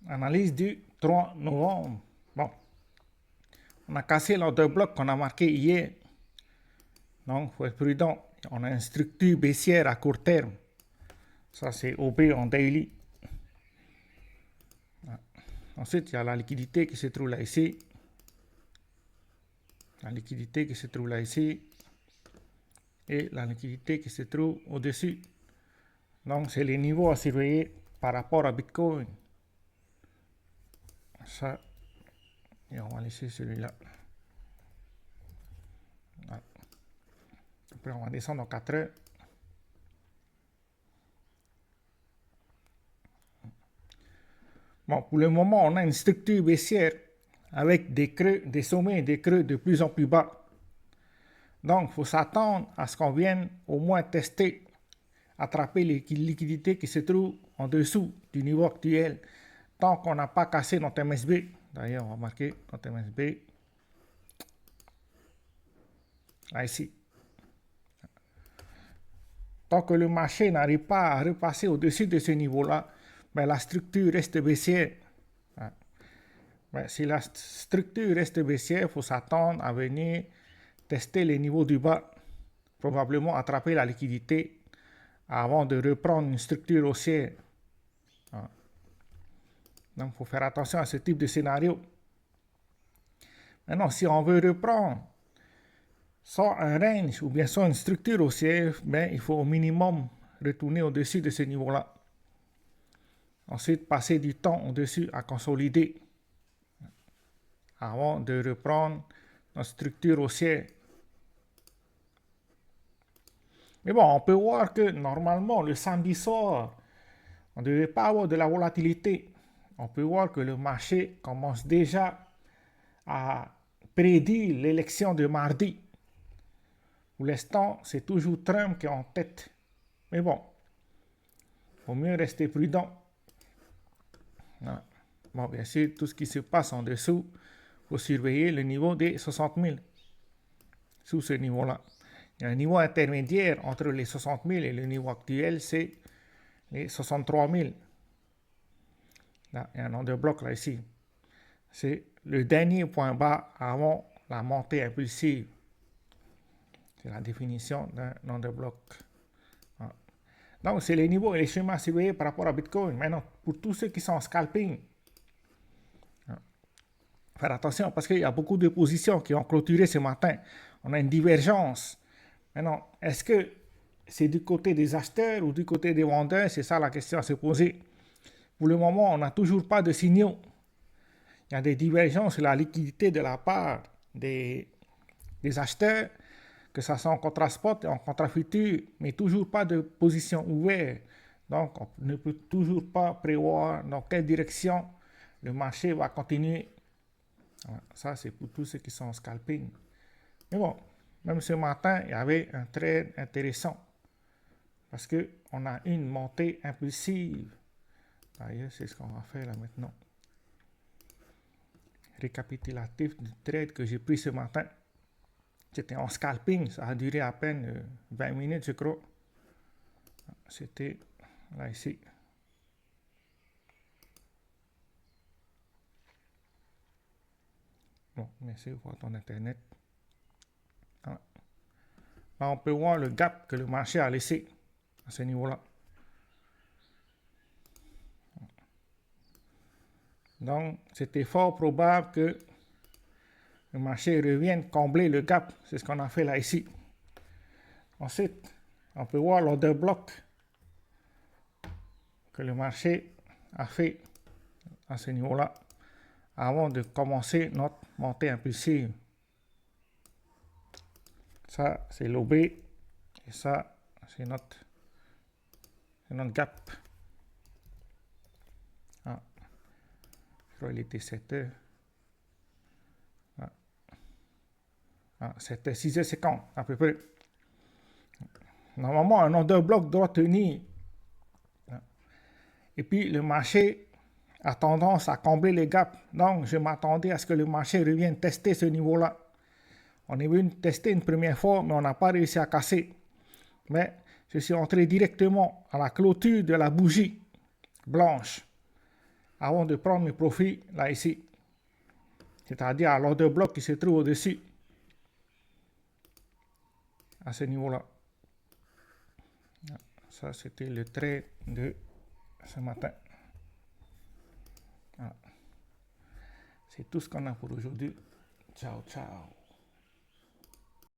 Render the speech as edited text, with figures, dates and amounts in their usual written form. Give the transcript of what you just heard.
Analyse du 3 novembre. Bon, on a cassé l'order bloc qu'on a marqué hier. Donc, il faut être prudent. On a une structure baissière à court terme. Ça, c'est OB en daily. Ensuite, il y a la liquidité qui se trouve là ici. La liquidité qui se trouve là ici. Et la liquidité qui se trouve au-dessus. Donc, c'est les niveaux à surveiller par rapport à Bitcoin. Ça, et on va laisser celui-là. Après, on va descendre en 4 heures. Bon, pour le moment, on a une structure baissière avec des creux, des sommets et des creux de plus en plus bas. Donc, il faut s'attendre à ce qu'on vienne au moins tester, attraper les liquidités qui se trouvent en dessous du niveau actuel, tant qu'on n'a pas cassé notre MSB. D'ailleurs, on va marquer notre MSB. Là, ici. Tant que le marché n'arrive pas à repasser au-dessus de ce niveau-là, ben, la structure reste baissière. Ben, si la structure reste baissière, il faut s'attendre à venir tester les niveaux du bas, probablement attraper la liquidité avant de reprendre une structure haussière. Donc, il faut faire attention à ce type de scénario. Maintenant, si on veut reprendre soit un range ou bien soit une structure haussière, ben, il faut au minimum retourner au-dessus de ce niveau-là. Ensuite, passer du temps au-dessus à consolider avant de reprendre notre structure haussière. Mais bon, on peut voir que normalement, le samedi soir, on ne devait pas avoir de la volatilité. On peut voir que le marché commence déjà à prédire l'élection de mardi. Pour l'instant, c'est toujours Trump qui est en tête. Mais bon, il vaut mieux rester prudent. Bon, bien sûr, tout ce qui se passe en dessous, il faut surveiller le niveau des 60 000. Sous ce niveau-là. Il y a un niveau intermédiaire entre les 60 000 et le niveau actuel, c'est les 63 000. Là, il y a un order bloc là ici. C'est le dernier point bas avant la montée impulsive. C'est la définition d'un order bloc. Donc, c'est les niveaux et les schémas à surveiller par rapport à Bitcoin. Maintenant, pour tous ceux qui sont en scalping, faire attention parce qu'il y a beaucoup de positions qui ont clôturé ce matin. On a une divergence. Maintenant, est-ce que c'est du côté des acheteurs ou du côté des vendeurs? C'est ça la question à se poser. Pour le moment, on n'a toujours pas de signaux. Il y a des divergences sur la liquidité de la part des acheteurs, que ça soit en contrat spot et en contrat futur, mais toujours pas de position ouverte. Donc, on ne peut toujours pas prévoir dans quelle direction le marché va continuer. Voilà, ça, c'est pour tous ceux qui sont en scalping. Mais bon, même ce matin, il y avait un trade intéressant parce qu'on a une montée impulsive. D'ailleurs, c'est ce qu'on va faire là maintenant. Récapitulatif du trade que j'ai pris ce matin. C'était en scalping, ça a duré à peine 20 minutes, je crois. C'était là ici. Bon, merci, voir ton internet. Là, on peut voir le gap que le marché a laissé à ce niveau-là. Donc, c'était fort probable que le marché revienne combler le gap. C'est ce qu'on a fait là ici. Ensuite, on peut voir l'order bloc que le marché a fait à ce niveau-là avant de commencer notre montée impulsive. Ça, c'est l'OB et ça, c'est notre gap. Je crois qu'il était 7 heures. C'était 6h50 à peu près. Normalement, un order bloc doit tenir. Et puis, le marché a tendance à combler les gaps. Donc, je m'attendais à ce que le marché revienne tester ce niveau-là. On est venu tester une première fois, mais on n'a pas réussi à casser. Mais je suis entré directement à la clôture de la bougie blanche. avant de prendre mes profits là ici. C'est-à-dire à l'order bloc qui se trouve au-dessus, à ce niveau-là. Ça, c'était le trade de ce matin. Voilà. C'est tout ce qu'on a pour aujourd'hui. Ciao, ciao.